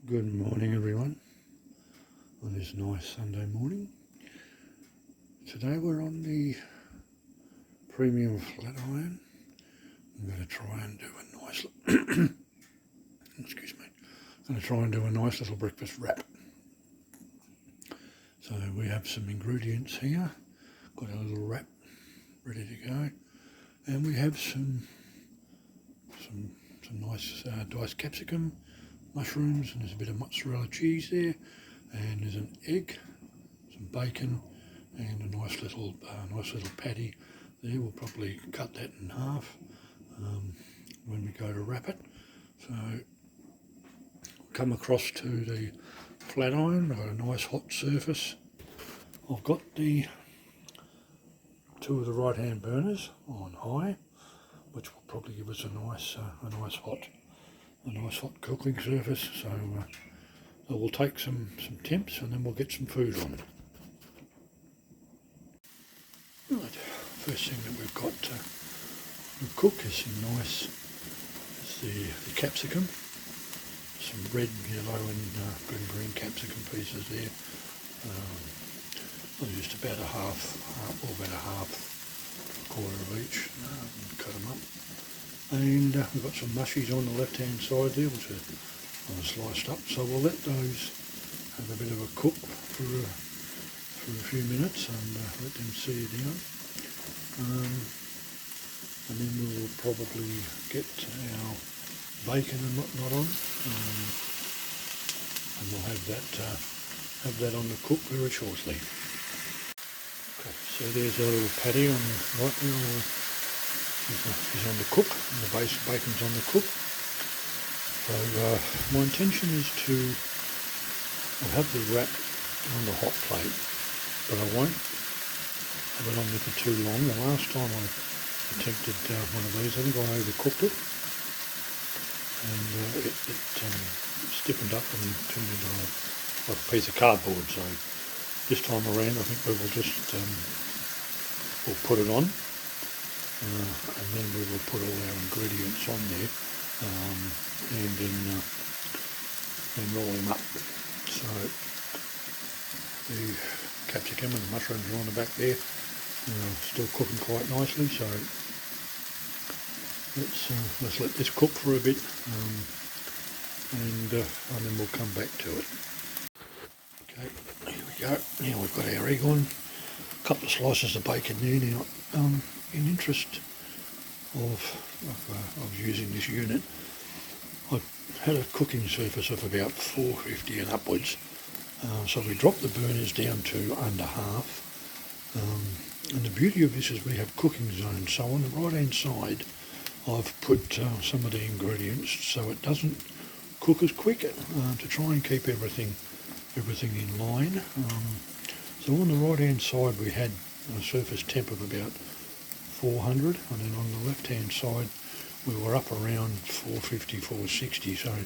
Good morning everyone on this nice Sunday morning. Today we're on the premium flat iron. I'm going to try and do a nice excuse me. I'm going to try and do a nice little breakfast wrap. So we have some ingredients here. Got a little wrap ready to go, and we have some nice diced capsicum, mushrooms, and there's a bit of mozzarella cheese there, and there's an egg, some bacon, and a nice little patty there. We'll probably cut that in half when we go to wrap it. So come across to the flat iron. I've got a nice hot surface. I've got the two of the right hand burners on high, which will probably give us a nice hot cooking surface. So we'll take some temps and then we'll get some food on. Right, first thing that we've got to cook is the capsicum, some red, yellow and green capsicum pieces there. I used about a quarter of each, and cut them up. And we've got some mushies on the left hand side there, which are sliced up, so we'll let those have a bit of a cook for a few minutes and let them sear down. And then we'll probably get our bacon and whatnot on, and we'll have that on the cook very shortly. Okay, so there's our little patty on the right now. Is on the cook, and the bacon's on the cook. So my intention is I'll have the wrap on the hot plate, but I won't have it on there for too long. The last time I attempted one of these, I think I overcooked it, and it stiffened up and turned into like a piece of cardboard. So this time around, I think we will just we'll put it on, and then we will put all our ingredients on there, and then roll them up. So the capsicum and the mushrooms are on the back there, still cooking quite nicely. So let's let this cook for a bit, and then we'll come back to it. Okay, here we go. Now we've got our egg on, a couple of slices of bacon there. Now, in interest of using this unit, I've had a cooking surface of about 450 and upwards, so we dropped the burners down to under half. And the beauty of this is we have cooking zones. So on the right hand side, I've put some of the ingredients so it doesn't cook as quick, to try and keep everything in line. So on the right hand side we had a surface temp of about 400, and then on the left hand side we were up around 450, 460. So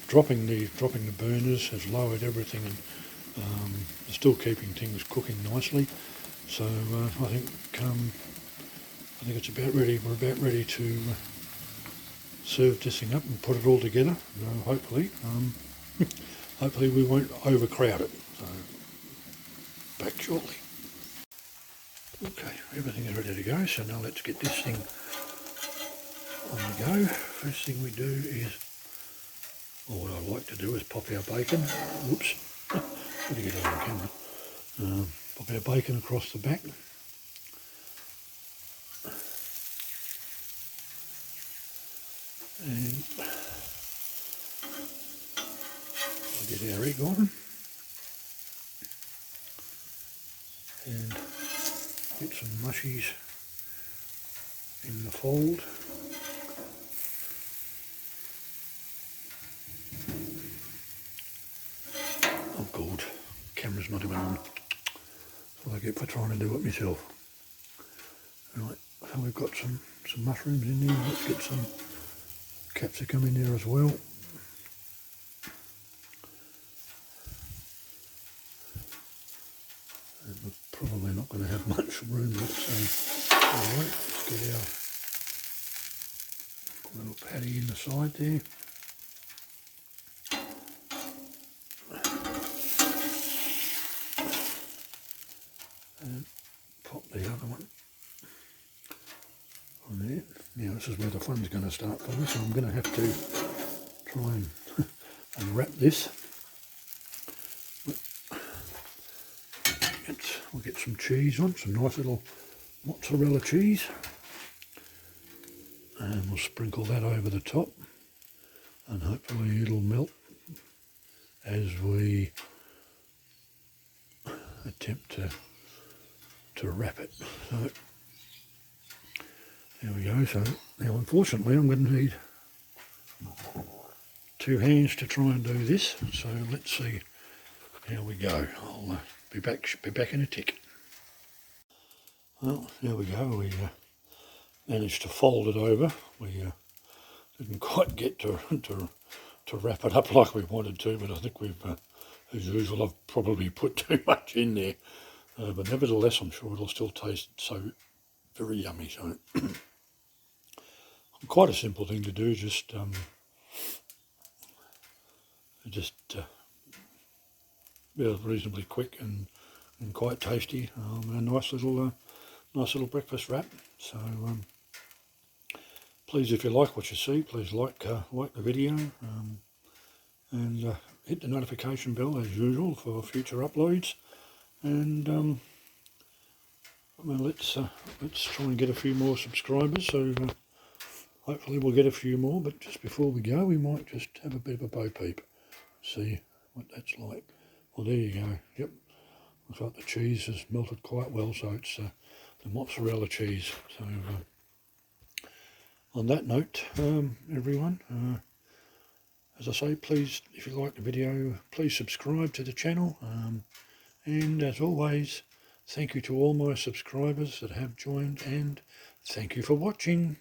dropping the burners has lowered everything, and still keeping things cooking nicely. So I think it's about ready. We're about ready to serve this thing up and put it all together. Hopefully we won't overcrowd it. So back shortly. Okay, everything is ready to go. So now let's get this thing on the go. First thing we do is, or what I like to do is pop our bacon. Whoops, gotta get it on camera. Pop our bacon across the back. And we'll get our egg on and get some mushies in the fold. Oh God, camera's not even on. That's what I get for trying to do it myself. Right, so we've got some mushrooms in there. Let's get some capsicum in there as well. And we're probably not going to have much room left, so alright, let's get our little patty in the side there. this is where the fun's going to start for me, so I'm going to have to try and unwrap this. We'll get some cheese on, some nice little mozzarella cheese, and we'll sprinkle that over the top, and hopefully it'll melt as we attempt to wrap it. So there we go. So now unfortunately I'm going to need 2 hands to try and do this, so let's see how we go. I'll be back in a tick. Well, there we go. We managed to fold it over. We didn't quite get to wrap it up like we wanted to, but I think we've, as usual, I've probably put too much in there. But nevertheless, I'm sure it'll still taste so very yummy. So quite a simple thing to do. Just reasonably quick and quite tasty. A nice little breakfast wrap. So please, if you like what you see, please like the video, and hit the notification bell as usual for future uploads. And let's try and get a few more subscribers. So hopefully we'll get a few more. But just before we go, we might just have a bit of a bo peep, see what that's like. Well, there you go. Yep, looks like the cheese has melted quite well. So it's the mozzarella cheese. So on that note, everyone, as I say, please, if you like the video, please subscribe to the channel. And as always, thank you to all my subscribers that have joined, and thank you for watching.